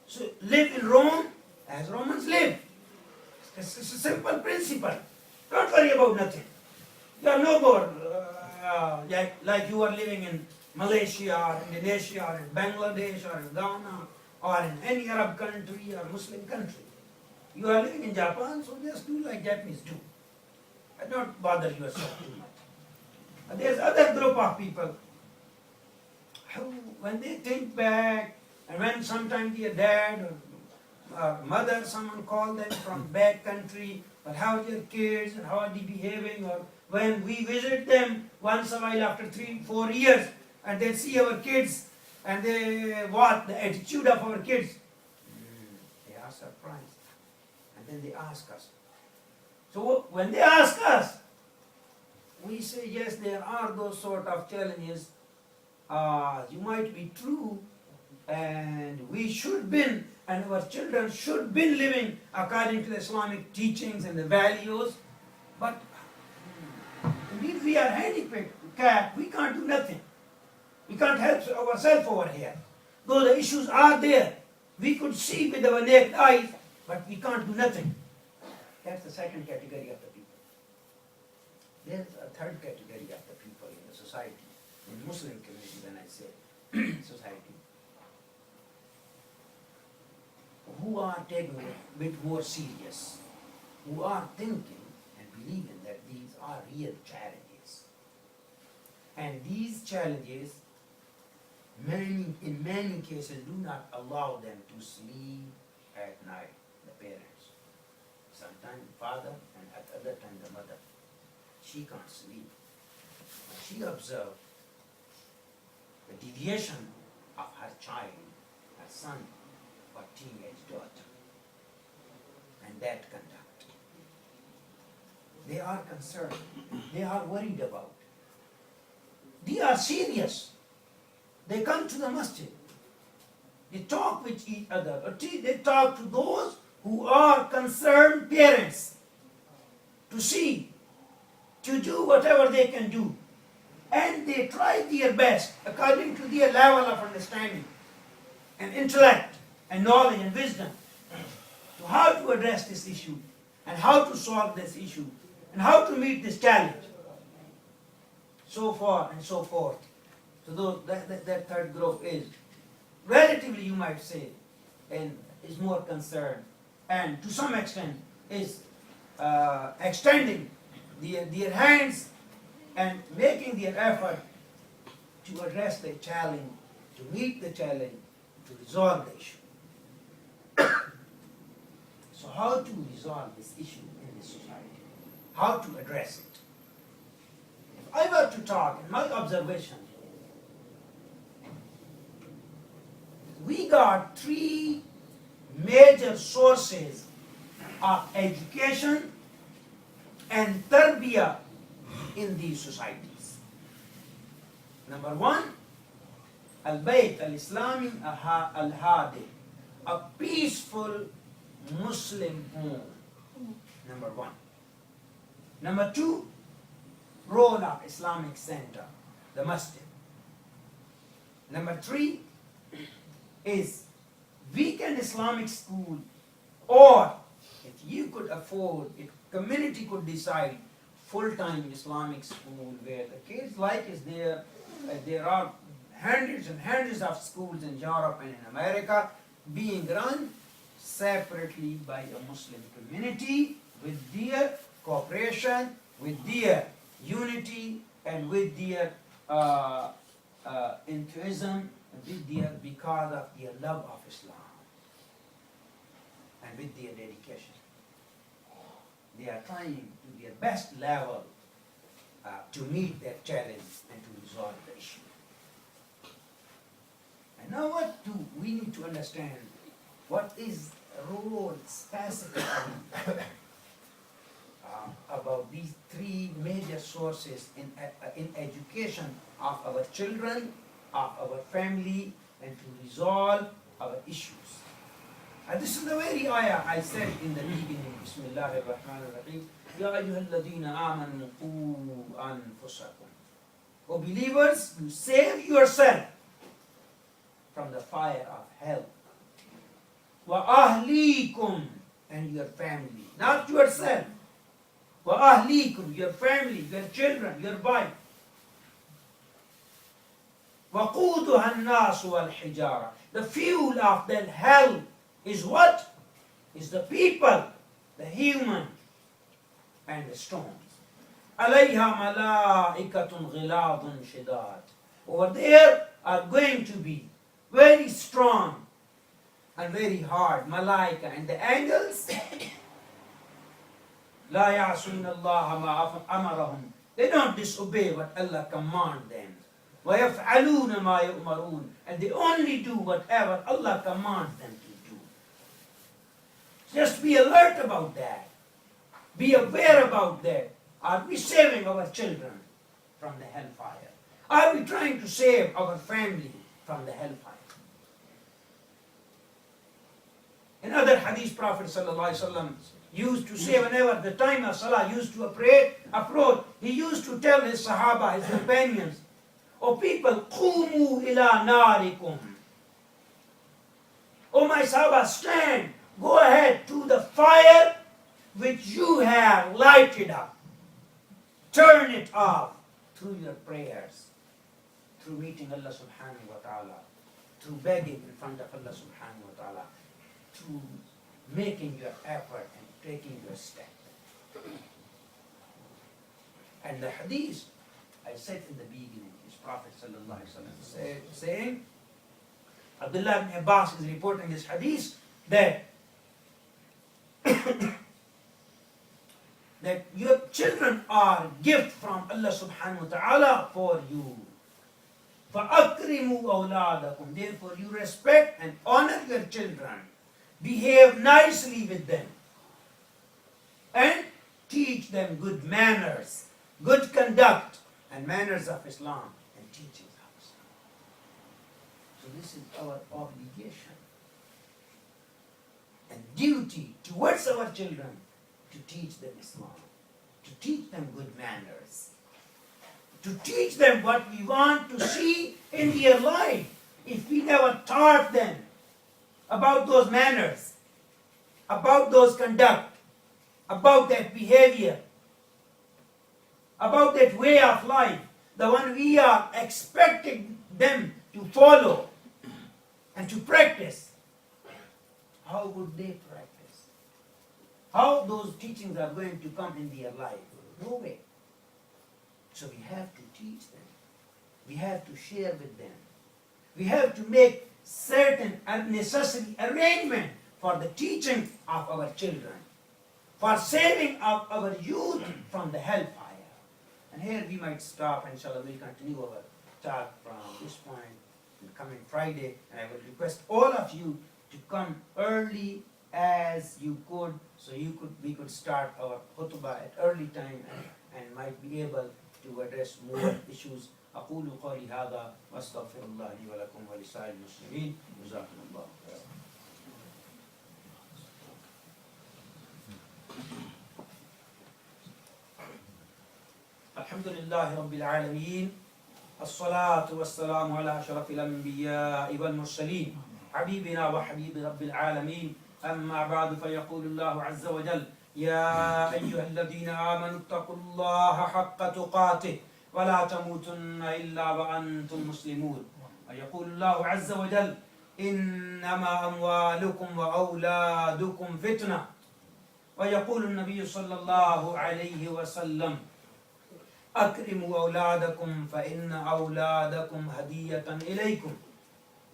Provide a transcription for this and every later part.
So live in Rome as Romans live. It's a simple principle. Don't worry about nothing. You are no more like you are living in Malaysia or Indonesia or in Bangladesh or in Ghana or in any Arab country or Muslim country. You are living in Japan, so just do like Japanese do. Don't bother yourself too much. But there's other group of people who, when they think back, and when sometimes their dad or mother, someone called them from back country, or how are your kids and how are they behaving, or when we visit them once a while after 3-4 years, and they see our kids and they watch the attitude of our kids, they are surprised. And then they ask us. So when they ask us, we say, yes, there are those sort of challenges. You might be true, and we should be, and our children should be living according to the Islamic teachings and the values. But indeed, we are handicapped. We can't do nothing. We can't help ourselves over here. Though the issues are there, we could see with our naked eyes, but we can't do nothing. That's the second category of the people. There's a third category of the people in the society, in Muslim community, when I say society, who are taking it a bit more serious, who are thinking and believing that these are real challenges. And these challenges, in many cases, do not allow them to sleep at night, the parents. Sometimes the father, and at other time the mother. She can't sleep. When she observed the deviation of her child, her son, or teenage daughter, and that conduct. They are concerned. They are worried about. They are serious. They come to the masjid. They talk with each other. Or they talk to those who are concerned parents to see, to do whatever they can do. And they try their best according to their level of understanding and intellect and knowledge and wisdom to how to address this issue and how to solve this issue and how to meet this challenge. So far and so forth. So that third group is relatively, you might say, and is more concerned and to some extent is extending their hands and making their effort to address the challenge, to meet the challenge, to resolve the issue. So how to resolve this issue in this society? How to address it? If I were to talk, in my observation, we got 3 major sources of education and tarbiyah in these societies. Number 1, Al-Bayt al-Islami al-Hadi, a peaceful Muslim home. Number 1. Number 2, role of Islamic center, the masjid. Number 3 is weekend Islamic school, or if you could afford, if community could decide, full-time Islamic school where the kids like is there. There are hundreds and hundreds of schools in Europe and in America being run separately by a Muslim community with their cooperation, with their unity, and with their enthusiasm, with their, because of their love of Islam and with their dedication. They are trying to their best level to meet that challenge and to resolve the issue. And now what do we need to understand? What is role specifically about these 3 major sources in education of our children, of our family, and to resolve our issues? And this is the very ayah I said in the beginning, Bismillahir Rahmanir Rahim, Ya ayyuhalladhina amanu qu anfusakum. O believers, you save yourself from the fire of hell. وَأَهْلِيكُمْ, and your family, not yourself. وَأَهْلِيكُمْ, your family, your children, your wife. وَقُودُهَا النَّاسُ وَالْحِجَارَةُ, the fuel of that hell is what? Is the people, the human, and the stones. عَلَيْهَا مَلَائِكَةٌ غِلَاظٌ شِدَادٌ, over there are going to be very strong and very hard malaika, and the angels لا يعصون الله ما أمرهم, they don't disobey what Allah command them. وَيَفْعَلُونَ مَا يُؤْمَرُونَ, and they only do whatever Allah commands them to do. Just be alert about that. Be aware about that. Are we saving our children from the hellfire? Are we trying to save our family from the hellfire? In other hadith, Prophet ﷺ used to say, whenever the time of Salah used to approach, he used to tell his Sahaba, his companions, "O people, qumu ila narikum." O my Sahaba, stand, go ahead to the fire which you have lighted up. Turn it off through your prayers, through meeting Allah subhanahu wa ta'ala, through begging in front of Allah subhanahu wa ta'ala, through making your effort and taking your step. And the hadith, I said in the beginning, is Prophet sallallahu alaihi wasallam saying, Abdullah ibn Abbas is reporting this hadith, that that your children are gift from Allah subhanahu wa ta'ala for you. فَأَكْرِمُوا أَوْلَادَكُمْ, therefore you respect and honor your children. Behave nicely with them. And teach them good manners, good conduct, and manners of Islam, and teachings of Islam. So this is our obligation and duty towards our children, to teach them Islam, to teach them good manners, to teach them what we want to see in their life. If we never taught them about those manners, about those conduct, about that behavior, about that way of life, the one we are expecting them to follow and to practice, how would they practice? How those teachings are going to come in their life? No way. So we have to teach them. We have to share with them. We have to make certain necessary arrangement for the teaching of our children, for saving of our youth from the hellfire. And here we might stop, inshallah we'll continue our talk from this point in coming Friday. And I will request all of you to come early as you could, so we could start our khutbah at early time and might be able to address more issues. أقول قولي هذا وأستغفر الله لي ولكم ولسائر المسلمين. جزاكم الله خيرا. الحمد لله رب العالمين، الصلاة والسلام على أشرف الأنبياء والمرسلين، حبيبنا وحبيب رب العالمين. أما بعد، فيقول الله عز وجل: يا أيها الذين آمنوا اتقوا الله حق تقاته ولا تموتن إلا وأنتم مسلمون. ويقول الله عز وجل: إنما أموالكم وأولادكم فتنة. ويقول النبي صلى الله عليه وسلم: أكرموا أولادكم فإن أولادكم هدية إليكم.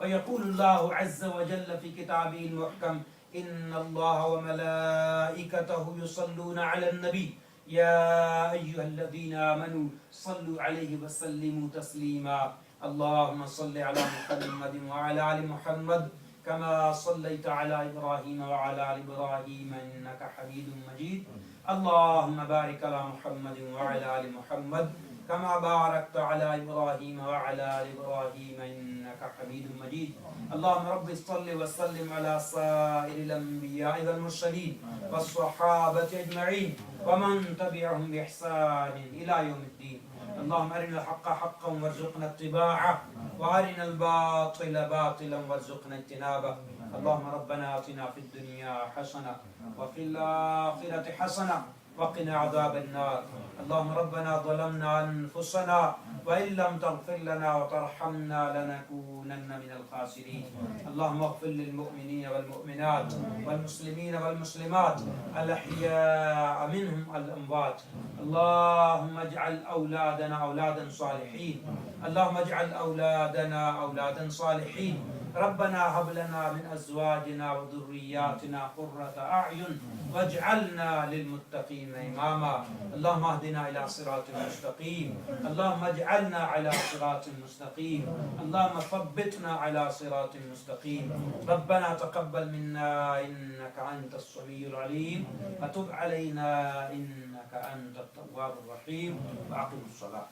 ويقول الله عز وجل في كتابه المحكم: إن الله وملائكته يصلون على النبي يا أيها الذين آمنوا صلوا عليه وسلموا تسليما. اللهم صل على محمد وعلى آل محمد كما صليت على إبراهيم وعلى آل إبراهيم إنك حميد مجيد. اللهم بارك على محمد وعلى آل محمد كما باركت على إبراهيم وعلى آل إبراهيم إنك حميد مجيد. اللهم رب صل وسلم على سائر الأنبياء والمرسلين والصحابة أجمعين ومن تبعهم بإحسان إلى يوم الدين. اللهم أرنا الحق حقا وارزقنا اتباعه وأرنا الباطل باطلا وارزقنا اجتنابه. اللهم ربنا آتنا في الدنيا حسنة وفي الآخرة حسنة وقنا عذاب النار. اللهم ربنا ظلمنا أنفسنا وإن لم تغفر لنا وترحمنا لنكونن من الخاسرين. اللهم اغفر للمؤمنين والمؤمنات والمسلمين والمسلمات الأحياء منهم الأموات. اللهم اجعل أولادنا أولادا صالحين. اللهم اجعل أولادنا أولادا صالحين. ربنا هب لنا من أزواجنا وذرياتنا قرة أعين واجعلنا للمتقين إماما. اللهم اهدنا إلى صراط مستقيم. اللهم اجعلنا على صراط مستقيم. اللهم ثبتنا على صراط مستقيم. ربنا تقبل منا إنك أنت السميع العليم وتب علينا إنك أنت التواب الرحيم. وأقم الصلاة.